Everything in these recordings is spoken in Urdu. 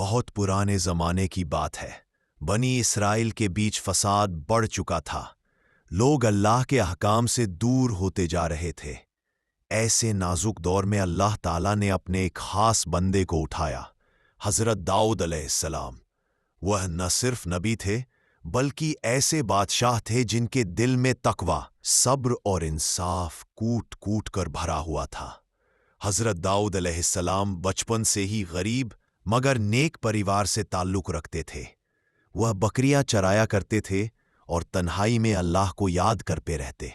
بہت پرانے زمانے کی بات ہے۔ بنی اسرائیل کے بیچ فساد بڑھ چکا تھا۔ لوگ اللہ کے احکام سے دور ہوتے جا رہے تھے۔ ایسے نازک دور میں اللہ تعالیٰ نے اپنے ایک خاص بندے کو اٹھایا، حضرت داؤد علیہ السلام۔ وہ نہ صرف نبی تھے بلکہ ایسے بادشاہ تھے جن کے دل میں تقویٰ، صبر اور انصاف کوٹ کوٹ کر بھرا ہوا تھا۔ حضرت داؤد علیہ السلام بچپن سے ہی غریب مگر نیک پریوار سے تعلق رکھتے تھے۔ وہ بکریاں چرایا کرتے تھے اور تنہائی میں اللہ کو یاد کرتے رہتے۔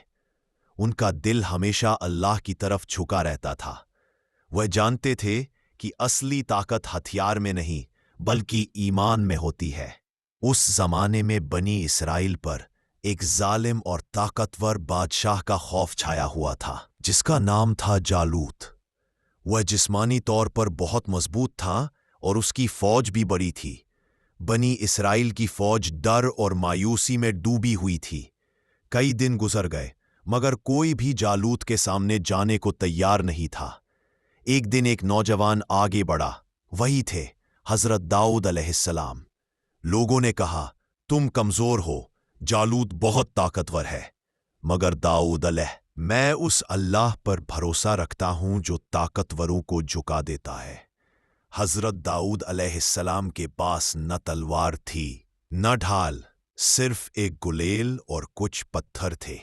ان کا دل ہمیشہ اللہ کی طرف جھکا رہتا تھا۔ وہ جانتے تھے کہ اصلی طاقت ہتھیار میں نہیں بلکہ ایمان میں ہوتی ہے۔ اس زمانے میں بنی اسرائیل پر ایک ظالم اور طاقتور بادشاہ کا خوف چھایا ہوا تھا جس کا نام تھا جالوت۔ وہ جسمانی طور پر بہت مضبوط تھا اور اس کی فوج بھی بڑی تھی۔ بنی اسرائیل کی فوج ڈر اور مایوسی میں ڈوبی ہوئی تھی۔ کئی دن گزر گئے مگر کوئی بھی جالوت کے سامنے جانے کو تیار نہیں تھا۔ ایک دن ایک نوجوان آگے بڑھا، وہی تھے حضرت داؤد علیہ السلام۔ لوگوں نے کہا، تم کمزور ہو، جالوت بہت طاقتور ہے۔ مگر داؤد علیہ، میں اس اللہ پر بھروسہ رکھتا ہوں جو طاقتوروں کو جھکا دیتا ہے۔ حضرت داؤد علیہ السلام کے پاس نہ تلوار تھی نہ ڈھال، صرف ایک گلیل اور کچھ پتھر تھے۔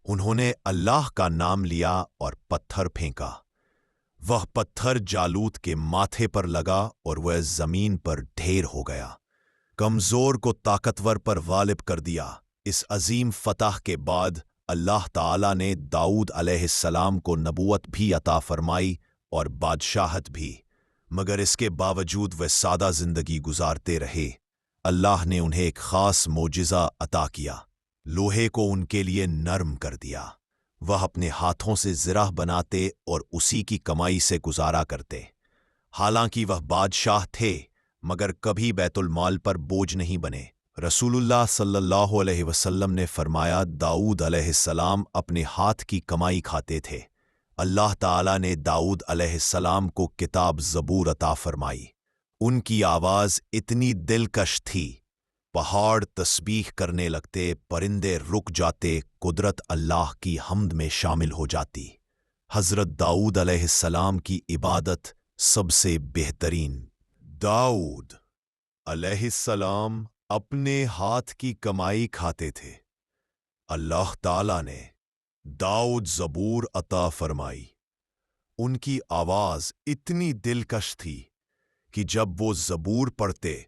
انہوں نے اللہ کا نام لیا اور پتھر پھینکا۔ وہ پتھر جالوت کے ماتھے پر لگا اور وہ زمین پر ڈھیر ہو گیا۔ کمزور کو طاقتور پر غالب کر دیا۔ اس عظیم فتح کے بعد اللہ تعالیٰ نے داؤد علیہ السلام کو نبوت بھی عطا فرمائی اور بادشاہت بھی، مگر اس کے باوجود وہ سادہ زندگی گزارتے رہے۔ اللہ نے انہیں ایک خاص معجزہ عطا کیا، لوہے کو ان کے لیے نرم کر دیا۔ وہ اپنے ہاتھوں سے زرہ بناتے اور اسی کی کمائی سے گزارا کرتے۔ حالانکہ وہ بادشاہ تھے مگر کبھی بیت المال پر بوجھ نہیں بنے۔ رسول اللہ صلی اللہ علیہ وسلم نے فرمایا، داؤد علیہ السلام اپنے ہاتھ کی کمائی کھاتے تھے۔ اللہ تعالیٰ نے داؤد علیہ السلام کو کتاب زبور عطا فرمائی۔ ان کی آواز اتنی دلکش تھی، پہاڑ تسبیح کرنے لگتے، پرندے رک جاتے، قدرت اللہ کی حمد میں شامل ہو جاتی۔ حضرت داؤد علیہ السلام کی عبادت سب سے بہترین۔ داؤد علیہ السلام اپنے ہاتھ کی کمائی کھاتے تھے۔ اللہ تعالیٰ نے داؤد زبور عطا فرمائی۔ ان کی آواز اتنی دلکش تھی کہ جب وہ زبور پڑھتے،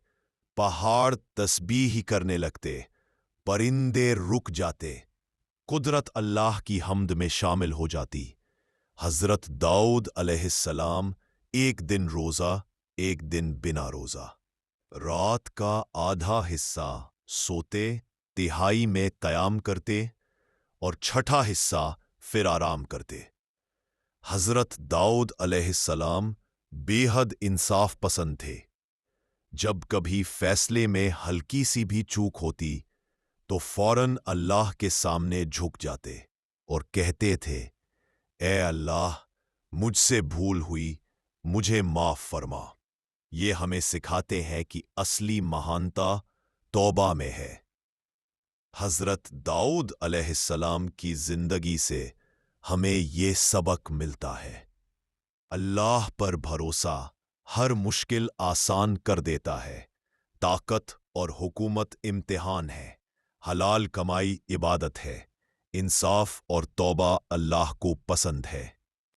پہاڑ تسبیح ہی کرنے لگتے، پرندے رک جاتے، قدرت اللہ کی حمد میں شامل ہو جاتی۔ حضرت داؤد علیہ السلام ایک دن روزہ، ایک دن بنا روزہ، رات کا آدھا حصہ سوتے، تہائی میں قیام کرتے اور چھٹا حصہ پھر آرام کرتے۔ حضرت داؤد علیہ السلام بے حد انصاف پسند تھے۔ جب کبھی فیصلے میں ہلکی سی بھی چوک ہوتی تو فوراً اللہ کے سامنے جھک جاتے اور کہتے تھے، اے اللہ، مجھ سے بھول ہوئی، مجھے معاف فرما۔ یہ ہمیں سکھاتے ہیں کہ اصلی مہانتا توبہ میں ہے۔ حضرت داؤد علیہ السلام کی زندگی سے ہمیں یہ سبق ملتا ہے، اللہ پر بھروسہ ہر مشکل آسان کر دیتا ہے۔ طاقت اور حکومت امتحان ہے، حلال کمائی عبادت ہے، انصاف اور توبہ اللہ کو پسند ہے۔